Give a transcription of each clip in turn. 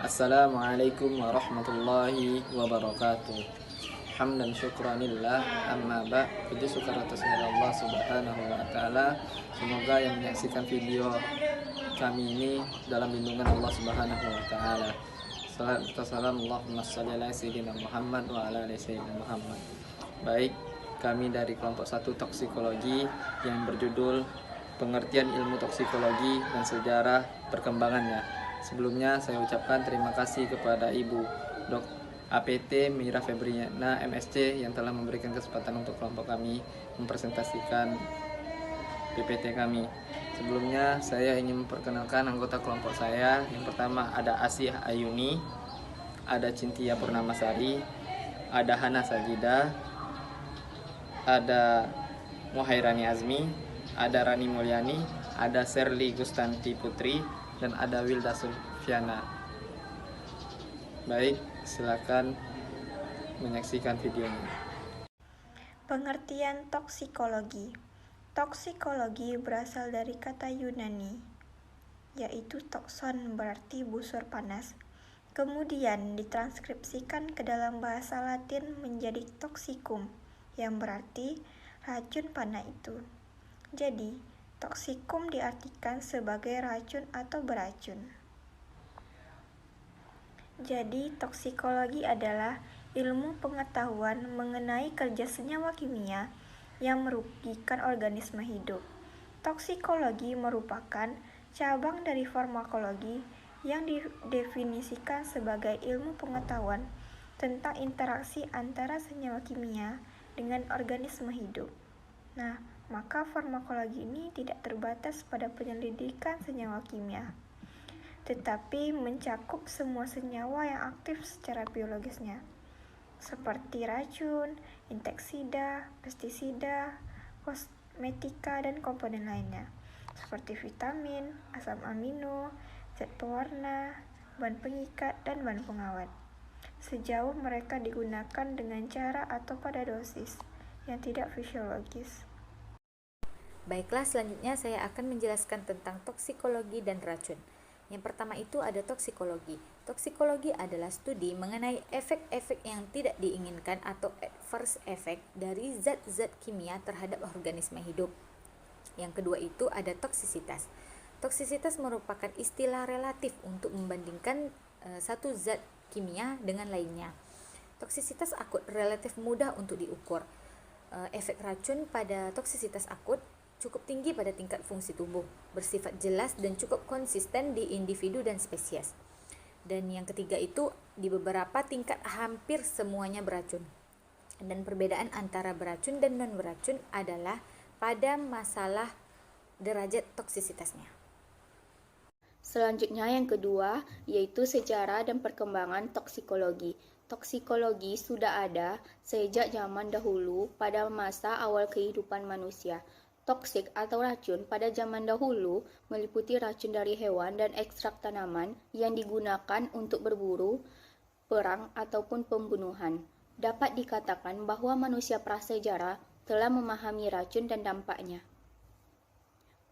Assalamualaikum warahmatullahi wabarakatuh. Hamdan syukranillah amma ba' puji syukur atas nama Allah subhanahu wa ta'ala. Semoga yang menyaksikan video kami ini dalam lindungan Allah subhanahu wa ta'ala. Salam Allahumma salli ala sayyidina Muhammad wa ala ali sayyidina Muhammad. Baik, kami dari kelompok 1 toksikologi yang berjudul Pengertian Ilmu Toksikologi dan Sejarah Perkembangannya. Sebelumnya saya ucapkan terima kasih kepada Ibu Dok. APT Mira Febriana MSc yang telah memberikan kesempatan untuk kelompok kami mempresentasikan PPT kami. Sebelumnya saya ingin memperkenalkan anggota kelompok saya. Yang pertama ada Asih Ayuni, ada Cintia Purnamasari, ada Hana Sajida, ada Muhairani Azmi, ada Rani Mulyani, ada Serli Gustanti Putri, dan ada Wilda Sulfiana. Baik, silakan menyaksikan videonya. Pengertian toksikologi. Toksikologi berasal dari kata Yunani, yaitu tokson berarti busur panas. Kemudian ditranskripsikan ke dalam bahasa Latin menjadi toxikum, yang berarti racun panah itu. Jadi, toksikum diartikan sebagai racun atau beracun. Jadi, toksikologi adalah ilmu pengetahuan mengenai kerja senyawa kimia yang merugikan organisme hidup. Toksikologi merupakan cabang dari farmakologi yang didefinisikan sebagai ilmu pengetahuan tentang interaksi antara senyawa kimia dengan organisme hidup. Nah, maka farmakologi ini tidak terbatas pada penyelidikan senyawa kimia, tetapi mencakup semua senyawa yang aktif secara biologisnya, seperti racun, inseksida, pestisida, kosmetika, dan komponen lainnya, seperti vitamin, asam amino, zat pewarna, bahan pengikat, dan bahan pengawet, sejauh mereka digunakan dengan cara atau pada dosis yang tidak fisiologis. Baiklah, selanjutnya saya akan menjelaskan tentang toksikologi dan racun. Yang pertama itu ada toksikologi. Toksikologi adalah studi mengenai efek-efek yang tidak diinginkan atau adverse effect dari zat-zat kimia terhadap organisme hidup. Yang kedua itu ada toksisitas. Toksisitas merupakan istilah relatif untuk membandingkan satu zat kimia dengan lainnya. Toksisitas akut relatif mudah untuk diukur. Efek racun pada toksisitas akut cukup tinggi pada tingkat fungsi tubuh, bersifat jelas dan cukup konsisten di individu dan spesies. Dan yang ketiga itu di beberapa tingkat hampir semuanya beracun. Dan perbedaan antara beracun dan non beracun adalah pada masalah derajat toksisitasnya. Selanjutnya yang kedua yaitu sejarah dan perkembangan toksikologi. Toksikologi sudah ada sejak zaman dahulu pada masa awal kehidupan manusia. Toksik atau racun pada zaman dahulu meliputi racun dari hewan dan ekstrak tanaman yang digunakan untuk berburu, perang, ataupun pembunuhan. Dapat dikatakan bahwa manusia prasejarah telah memahami racun dan dampaknya.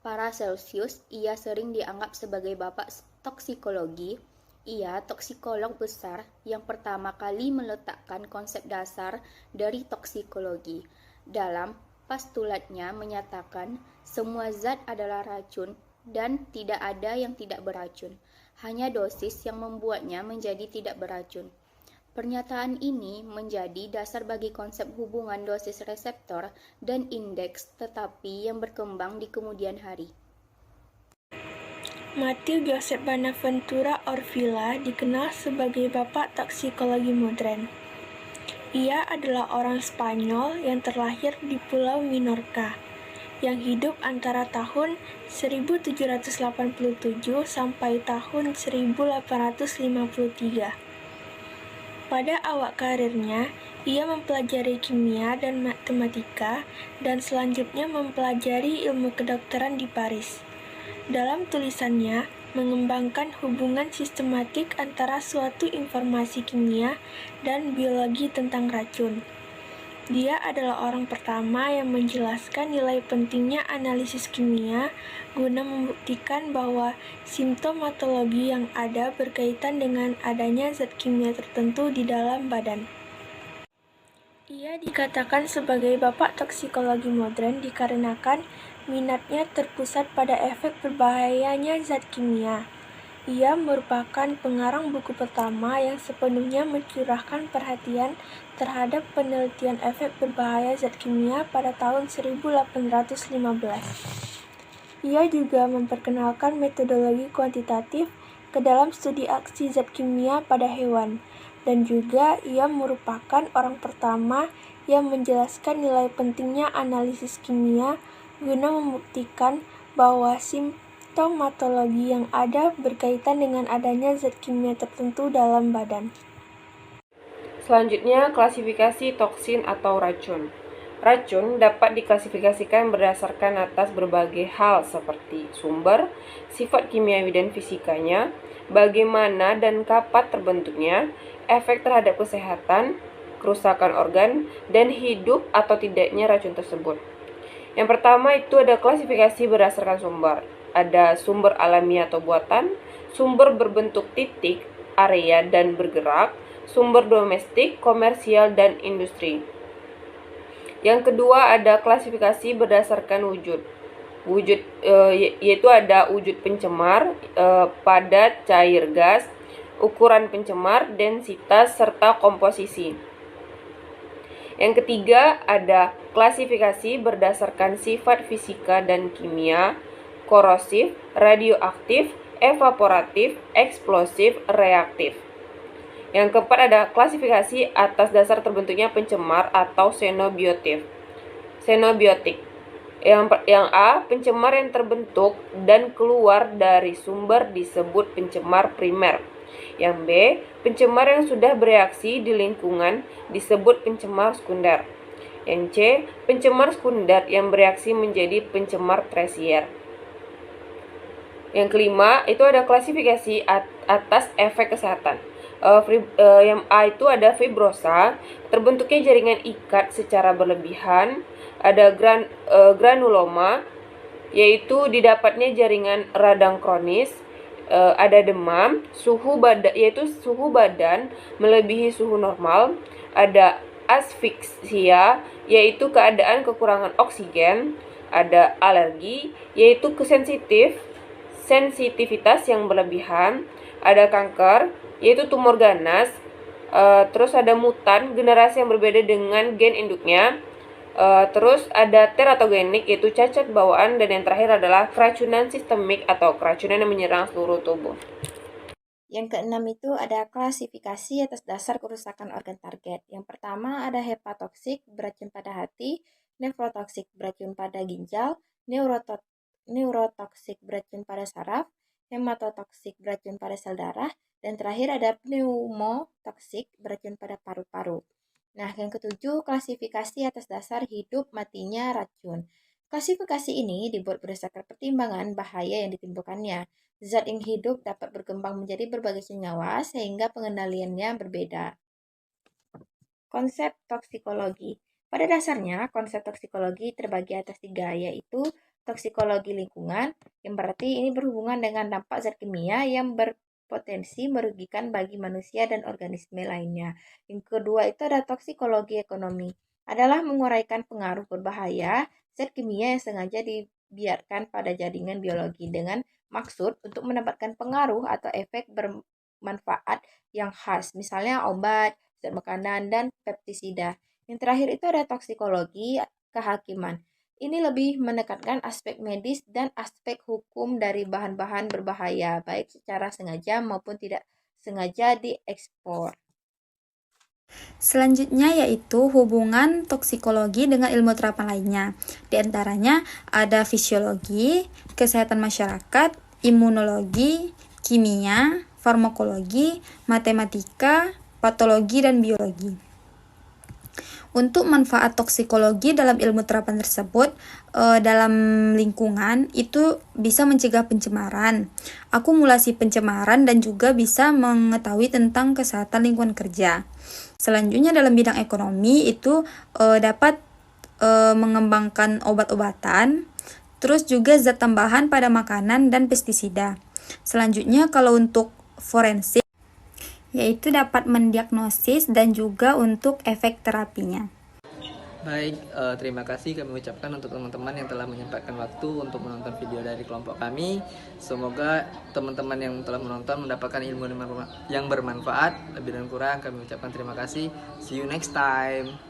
Paracelsus, ia sering dianggap sebagai bapak toksikologi. Ia toksikolog besar yang pertama kali meletakkan konsep dasar dari toksikologi. Dalam postulatnya menyatakan semua zat adalah racun dan tidak ada yang tidak beracun. Hanya dosis yang membuatnya menjadi tidak beracun. Pernyataan ini menjadi dasar bagi konsep hubungan dosis reseptor dan indeks tetapi yang berkembang di kemudian hari. Matthew Joseph Bonaventura Orfila dikenal sebagai bapak toksikologi modern. Ia adalah orang Spanyol yang terlahir di Pulau Minorca, yang hidup antara tahun 1787 sampai tahun 1853. Pada awal karirnya, ia mempelajari kimia dan matematika dan selanjutnya mempelajari ilmu kedokteran di Paris. Dalam tulisannya, mengembangkan hubungan sistematik antara suatu informasi kimia dan biologi tentang racun. Dia adalah orang pertama yang menjelaskan nilai pentingnya analisis kimia guna membuktikan bahwa simptomatologi yang ada berkaitan dengan adanya zat kimia tertentu di dalam badan. Ia dikatakan sebagai bapak toksikologi modern dikarenakan minatnya terpusat pada efek berbahayanya zat kimia. Ia merupakan pengarang buku pertama yang sepenuhnya mencurahkan perhatian terhadap penelitian efek berbahaya zat kimia pada tahun 1815. Ia juga memperkenalkan metodologi kuantitatif ke dalam studi aksi zat kimia pada hewan, dan juga ia merupakan orang pertama yang menjelaskan nilai pentingnya analisis kimia guna membuktikan bahwa simptomatologi yang ada berkaitan dengan adanya zat kimia tertentu dalam badan. Selanjutnya, klasifikasi toksin atau racun. Racun dapat diklasifikasikan berdasarkan atas berbagai hal seperti sumber, sifat kimiawi dan fisikanya, bagaimana dan kapan terbentuknya, efek terhadap kesehatan, kerusakan organ, dan hidup atau tidaknya racun tersebut. Yang pertama itu ada klasifikasi berdasarkan sumber. Ada sumber alami atau buatan, sumber berbentuk titik, area, dan bergerak, sumber domestik, komersial, dan industri. Yang kedua ada klasifikasi berdasarkan wujud. Yaitu ada wujud pencemar, padat, cair, gas, ukuran pencemar, densitas, serta komposisi. Yang ketiga ada klasifikasi berdasarkan sifat fisika dan kimia, korosif, radioaktif, evaporatif, eksplosif, reaktif. Yang keempat ada klasifikasi atas dasar terbentuknya pencemar atau xenobiotik. Yang A, pencemar yang terbentuk dan keluar dari sumber disebut pencemar primer. Yang B, pencemar yang sudah bereaksi di lingkungan disebut pencemar sekunder. Yang C, pencemar sekunder yang bereaksi menjadi pencemar tersier. Yang kelima, itu ada klasifikasi atas efek kesehatan. Yang A itu ada fibrosa, terbentuknya jaringan ikat secara berlebihan. Ada granuloma, yaitu didapatnya jaringan radang kronis. Ada demam, suhu badan melebihi suhu normal. Ada asfiksia, yaitu keadaan kekurangan oksigen. Ada alergi, yaitu sensitivitas yang berlebihan. Ada kanker, yaitu tumor ganas. Terus ada mutan, generasi yang berbeda dengan gen induknya. Terus ada teratogenik, yaitu cacat bawaan. Dan yang terakhir adalah keracunan sistemik atau keracunan yang menyerang seluruh tubuh. Yang keenam itu ada klasifikasi atas dasar kerusakan organ target. Yang pertama ada hepatotoksik, beracun pada hati, nefrotoksik, beracun pada ginjal, neurotoksik, beracun pada saraf, hematotoksik, beracun pada sel darah, dan terakhir ada pneumotoksik, beracun pada paru-paru. Nah, yang ketujuh, klasifikasi atas dasar hidup matinya racun. Klasifikasi ini dibuat berdasarkan pertimbangan bahaya yang ditimbulkannya. Zat yang hidup dapat berkembang menjadi berbagai senyawa sehingga pengendaliannya berbeda. Konsep toksikologi. Pada dasarnya, konsep toksikologi terbagi atas tiga, yaitu toksikologi lingkungan, yang berarti ini berhubungan dengan dampak zat kimia yang berpotensi merugikan bagi manusia dan organisme lainnya. Yang kedua itu ada toksikologi ekonomi, adalah menguraikan pengaruh berbahaya zat kimia yang sengaja dibiarkan pada jaringan biologi dengan maksud untuk mendapatkan pengaruh atau efek bermanfaat yang khas, misalnya obat, zat makanan, dan pestisida. Yang terakhir itu ada toksikologi kehakiman. Ini lebih menekankan aspek medis dan aspek hukum dari bahan-bahan berbahaya, baik secara sengaja maupun tidak sengaja diekspor. Selanjutnya yaitu hubungan toksikologi dengan ilmu terapan lainnya. Di antaranya ada fisiologi, kesehatan masyarakat, imunologi, kimia, farmakologi, matematika, patologi, dan biologi. Untuk manfaat toksikologi dalam ilmu terapan tersebut, dalam lingkungan itu bisa mencegah pencemaran, akumulasi pencemaran, dan juga bisa mengetahui tentang kesehatan lingkungan kerja. Selanjutnya dalam bidang ekonomi itu dapat mengembangkan obat-obatan, terus juga zat tambahan pada makanan dan pestisida. Selanjutnya kalau untuk forensik, yaitu dapat mendiagnosis dan juga untuk efek terapinya. Baik, terima kasih kami ucapkan untuk teman-teman yang telah menyempatkan waktu untuk menonton video dari kelompok kami. Semoga teman-teman yang telah menonton mendapatkan ilmu yang bermanfaat. Lebih dan kurang kami ucapkan terima kasih. See you next time.